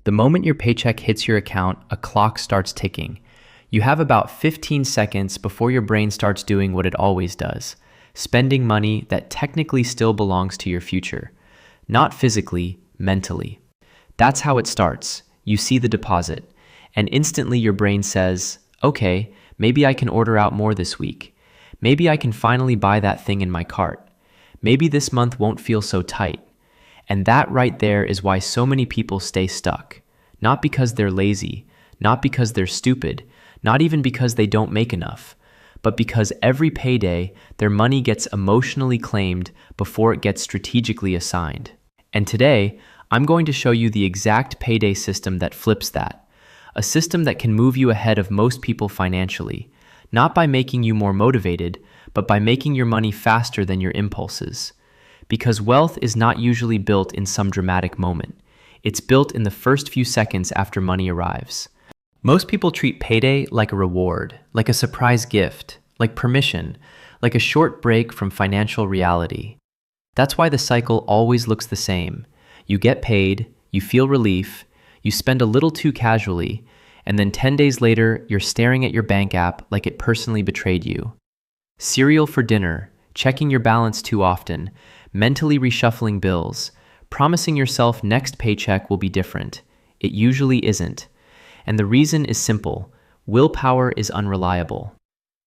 The moment your paycheck hits your account, a clock starts ticking. You have about 15 seconds before your brain starts doing what it always does, spending money that technically still belongs to your future. Not physically, mentally. That's how it starts. You see the deposit, and instantly your brain says, okay, maybe I can order out more this week. Maybe I can finally buy that thing in my cart. Maybe this month won't feel so tight. And that right there is why so many people stay stuck. Not because they're lazy, not because they're stupid, not even because they don't make enough, but because every payday, their money gets emotionally claimed before it gets strategically assigned. And today, I'm going to show you the exact payday system that flips that. A system that can move you ahead of most people financially, not by making you more motivated, but by making your money faster than your impulses. Because wealth is not usually built in some dramatic moment. It's built in the first few seconds after money arrives. Most people treat payday like a reward, like a surprise gift, like permission, like a short break from financial reality. That's why the cycle always looks the same. You get paid, you feel relief, you spend a little too casually, and then 10 days later, you're staring at your bank app like it personally betrayed you. Cereal for dinner, checking your balance too often, mentally reshuffling bills, promising yourself next paycheck will be different. It usually isn't. And the reason is simple. Willpower is unreliable.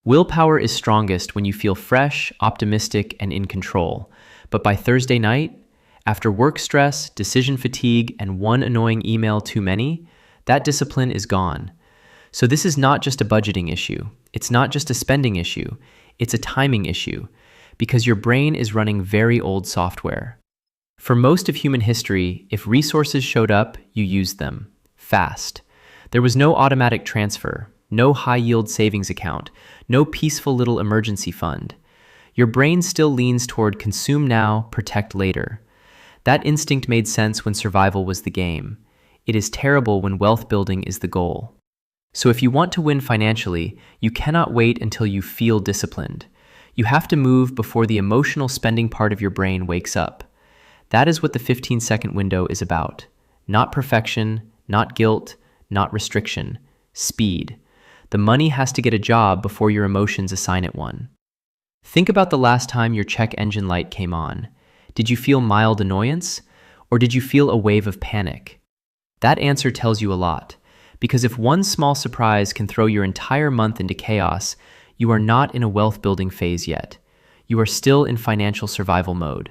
Willpower is strongest when you feel fresh, optimistic, and in control. But by Thursday night, after work stress, decision fatigue, and one annoying email too many, that discipline is gone. So this is not just a budgeting issue. It's not just a spending issue. It's a timing issue, because your brain is running very old software. For most of human history, if resources showed up, you used them. Fast. There was no automatic transfer, no high-yield savings account, no peaceful little emergency fund. Your brain still leans toward consume now, protect later. That instinct made sense when survival was the game. It is terrible when wealth building is the goal. So if you want to win financially, you cannot wait until you feel disciplined. You have to move before the emotional spending part of your brain wakes up. That is what the 15-second window is about. Not perfection, not guilt, not restriction. Speed. The money has to get a job before your emotions assign it one. Think about the last time your check engine light came on. Did you feel mild annoyance? Or did you feel a wave of panic? That answer tells you a lot. Because if one small surprise can throw your entire month into chaos, you are not in a wealth-building phase yet. You are still in financial survival mode.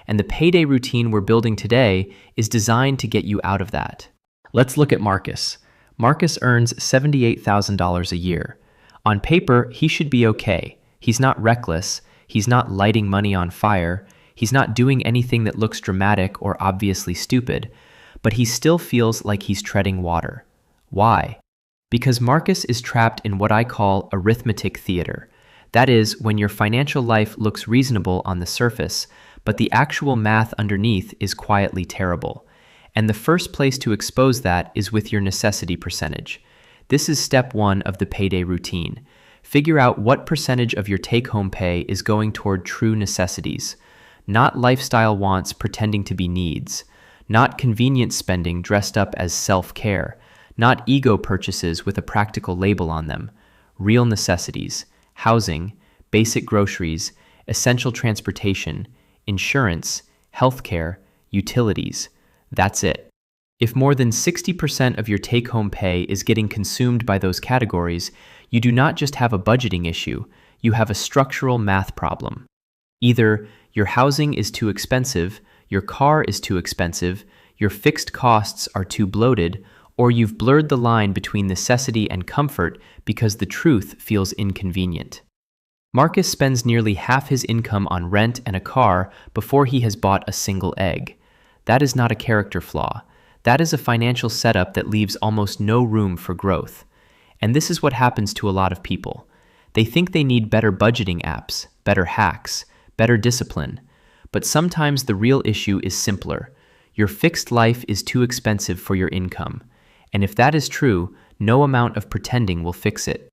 And the payday routine we're building today is designed to get you out of that. Let's look at Marcus. Marcus earns $78,000 a year. On paper, he should be okay. He's not reckless. He's not lighting money on fire. He's not doing anything that looks dramatic or obviously stupid. But he still feels like he's treading water. Why? Because Marcus is trapped in what I call arithmetic theater. That is, when your financial life looks reasonable on the surface, but the actual math underneath is quietly terrible. And the first place to expose that is with your necessity percentage. This is step one of the payday routine. Figure out what percentage of your take-home pay is going toward true necessities, not lifestyle wants pretending to be needs, not convenience spending dressed up as self-care, not ego purchases with a practical label on them, real necessities, housing, basic groceries, essential transportation, insurance, healthcare, utilities. That's it. If more than 60% of your take-home pay is getting consumed by those categories, you do not just have a budgeting issue, you have a structural math problem. Either your housing is too expensive, your car is too expensive, your fixed costs are too bloated, or you've blurred the line between necessity and comfort because the truth feels inconvenient. Marcus spends nearly half his income on rent and a car before he has bought a single egg. That is not a character flaw. That is a financial setup that leaves almost no room for growth. And this is what happens to a lot of people. They think they need better budgeting apps, better hacks, better discipline. But sometimes the real issue is simpler. Your fixed life is too expensive for your income. And if that is true, no amount of pretending will fix it.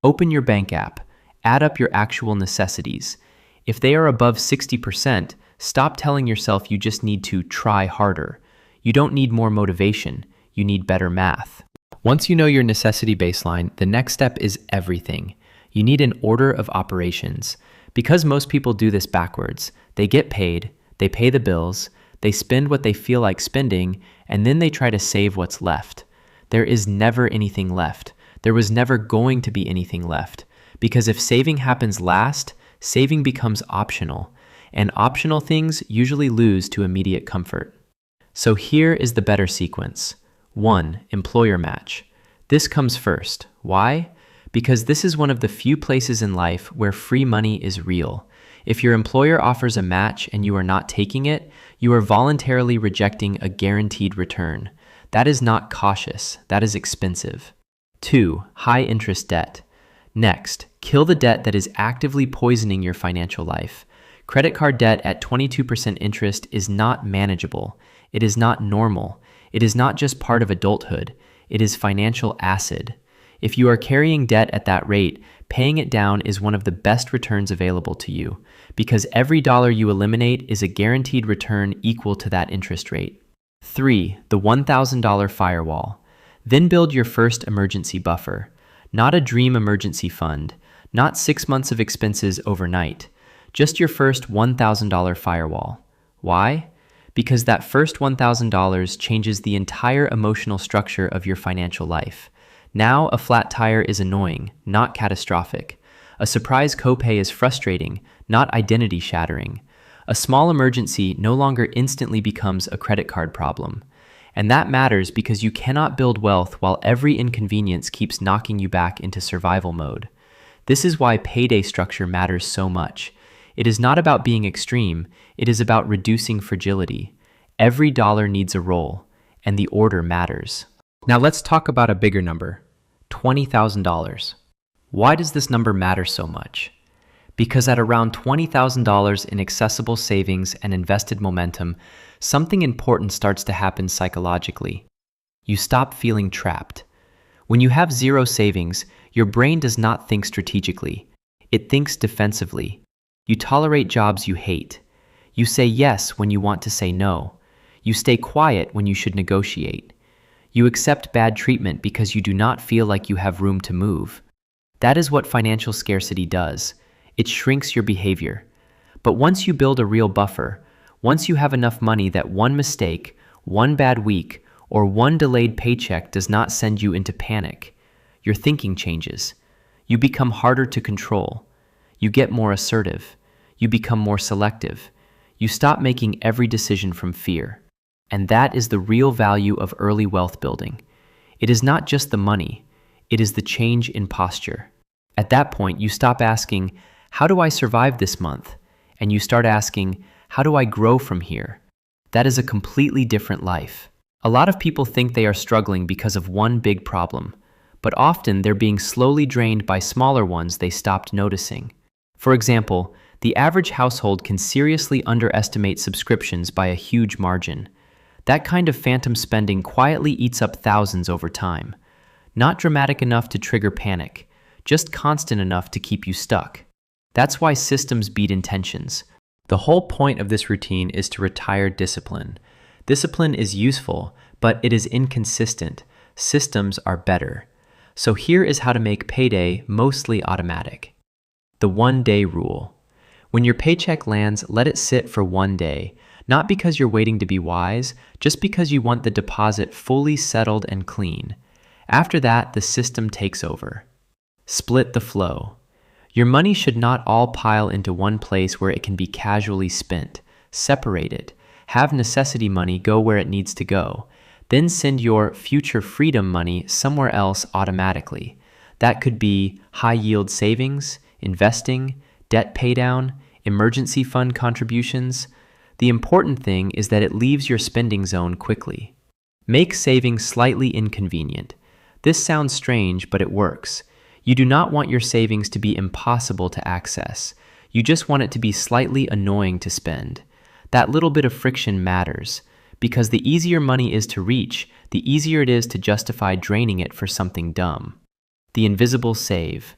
Open your bank app. Add up your actual necessities. If they are above 60%, stop telling yourself you just need to try harder. You don't need more motivation. You need better math. Once you know your necessity baseline, the next step is everything. You need an order of operations. Because most people do this backwards, they get paid, they pay the bills, they spend what they feel like spending, and then they try to save what's left. There is never anything left. There was never going to be anything left. Because if saving happens last, saving becomes optional, and optional things usually lose to immediate comfort. So here is the better sequence. 1. Employer match. This comes first. Why? Because this is one of the few places in life where free money is real. If your employer offers a match and you are not taking it, you are voluntarily rejecting a guaranteed return. That is not cautious, that is expensive. 2. High interest debt. Next, kill the debt that is actively poisoning your financial life. Credit card debt at 22% interest is not manageable. It is not normal. It is not just part of adulthood. It is financial acid. If you are carrying debt at that rate, paying it down is one of the best returns available to you, because every dollar you eliminate is a guaranteed return equal to that interest rate. 3. The $1,000 firewall. Then build your first emergency buffer. Not a dream emergency fund, not 6 months of expenses overnight, just your first $1,000 firewall. Why? Because that first $1,000 changes the entire emotional structure of your financial life. Now, a flat tire is annoying, not catastrophic. A surprise copay is frustrating, not identity shattering. A small emergency no longer instantly becomes a credit card problem. And that matters because you cannot build wealth while every inconvenience keeps knocking you back into survival mode. This is why payday structure matters so much. It is not about being extreme, it is about reducing fragility. Every dollar needs a role, and the order matters. Now let's talk about a bigger number, $20,000. Why does this number matter so much? Because at around $20,000 in accessible savings and invested momentum, something important starts to happen psychologically. You stop feeling trapped. When you have zero savings, your brain does not think strategically. It thinks defensively. You tolerate jobs you hate. You say yes when you want to say no. You stay quiet when you should negotiate. You accept bad treatment because you do not feel like you have room to move. That is what financial scarcity does. It shrinks your behavior. But once you build a real buffer, once you have enough money that one mistake, one bad week, or one delayed paycheck does not send you into panic, your thinking changes. You become harder to control. You get more assertive. You become more selective. You stop making every decision from fear. And that is the real value of early wealth building. It is not just the money, it is the change in posture. At that point, you stop asking, how do I survive this month? And you start asking, how do I grow from here? That is a completely different life. A lot of people think they are struggling because of one big problem, but often they're being slowly drained by smaller ones they stopped noticing. For example, the average household can seriously underestimate subscriptions by a huge margin. That kind of phantom spending quietly eats up thousands over time. Not dramatic enough to trigger panic, just constant enough to keep you stuck. That's why systems beat intentions. The whole point of this routine is to retire discipline. Discipline is useful, but it is inconsistent. Systems are better. So here is how to make payday mostly automatic. The 1-day rule. When your paycheck lands, let it sit for 1 day. Not because you're waiting to be wise, just because you want the deposit fully settled and clean. After that, the system takes over. Split the flow. Your money should not all pile into one place where it can be casually spent. Separate it. Have necessity money go where it needs to go. Then send your future freedom money somewhere else automatically. That could be high-yield savings, investing, debt paydown, emergency fund contributions. The important thing is that it leaves your spending zone quickly. Make saving slightly inconvenient. This sounds strange, but it works. You do not want your savings to be impossible to access. You just want it to be slightly annoying to spend. That little bit of friction matters, because the easier money is to reach, the easier it is to justify draining it for something dumb. The invisible save.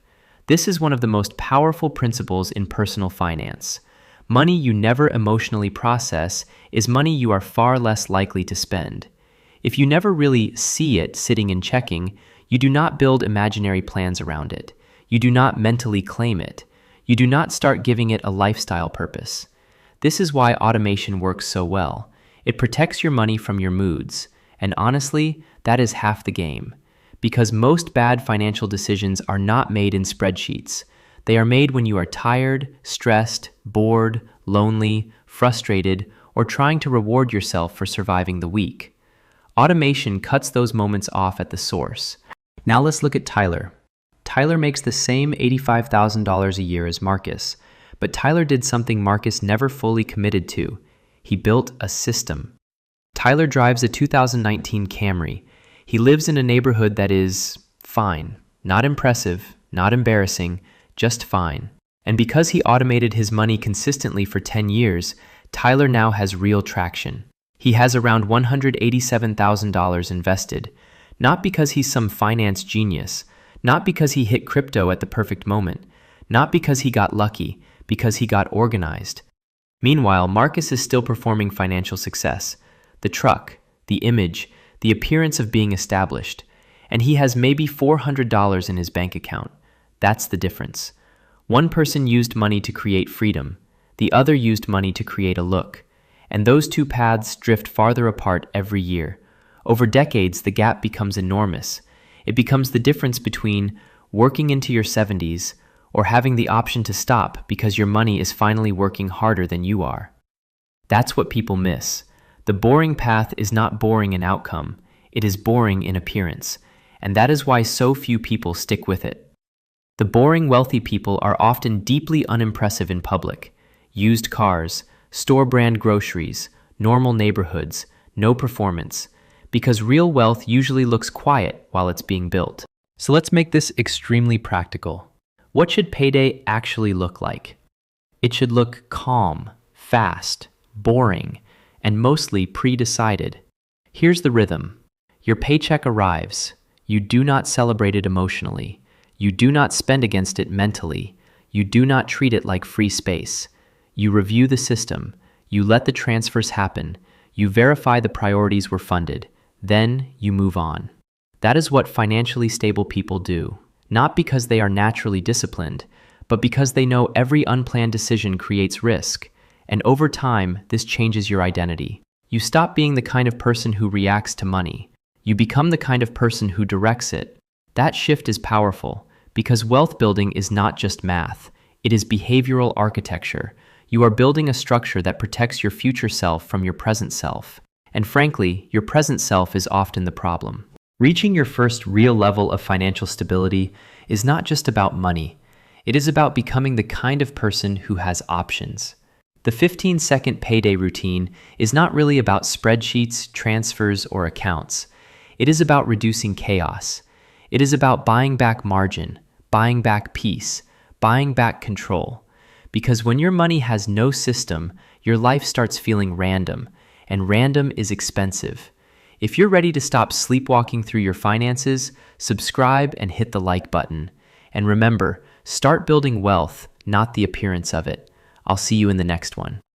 This is one of the most powerful principles in personal finance. Money you never emotionally process is money you are far less likely to spend. If you never really see it sitting and checking, you do not build imaginary plans around it. You do not mentally claim it. You do not start giving it a lifestyle purpose. This is why automation works so well. It protects your money from your moods. And honestly, that is half the game. Because most bad financial decisions are not made in spreadsheets. They are made when you are tired, stressed, bored, lonely, frustrated, or trying to reward yourself for surviving the week. Automation cuts those moments off at the source. Now let's look at Tyler. Tyler makes the same $85,000 a year as Marcus, but Tyler did something Marcus never fully committed to. He built a system. Tyler drives a 2019 Camry. He lives in a neighborhood that is fine, not impressive, not embarrassing, just fine. And because he automated his money consistently for 10 years, Tyler now has real traction. He has around $187,000 invested, not because he's some finance genius, not because he hit crypto at the perfect moment, not because he got lucky, because he got organized. Meanwhile, Marcus is still performing financial success. The truck, the image, the appearance of being established, and he has maybe $400 in his bank account. That's the difference. One person used money to create freedom. The other used money to create a look. And those two paths drift farther apart every year. Over decades, the gap becomes enormous. It becomes the difference between working into your 70s or having the option to stop because your money is finally working harder than you are. That's what people miss. The boring path is not boring in outcome. It is boring in appearance. And that is why so few people stick with it. The boring wealthy people are often deeply unimpressive in public. Used cars, store-brand groceries, normal neighborhoods, no performance. Because real wealth usually looks quiet while it's being built. So let's make this extremely practical. What should payday actually look like? It should look calm, fast, boring, and mostly pre-decided. Here's the rhythm. Your paycheck arrives. You do not celebrate it emotionally. You do not spend against it mentally. You do not treat it like free space. You review the system. You let the transfers happen. You verify the priorities were funded. Then you move on. That is what financially stable people do. Not because they are naturally disciplined, but because they know every unplanned decision creates risk. And over time, this changes your identity. You stop being the kind of person who reacts to money. You become the kind of person who directs it. That shift is powerful, because wealth building is not just math. It is behavioral architecture. You are building a structure that protects your future self from your present self. And frankly, your present self is often the problem. Reaching your first real level of financial stability is not just about money. It is about becoming the kind of person who has options. The 15-second payday routine is not really about spreadsheets, transfers, or accounts. It is about reducing chaos. It is about buying back margin, buying back peace, buying back control. Because when your money has no system, your life starts feeling random, and random is expensive. If you're ready to stop sleepwalking through your finances, subscribe and hit the like button. And remember, start building wealth, not the appearance of it. I'll see you in the next one.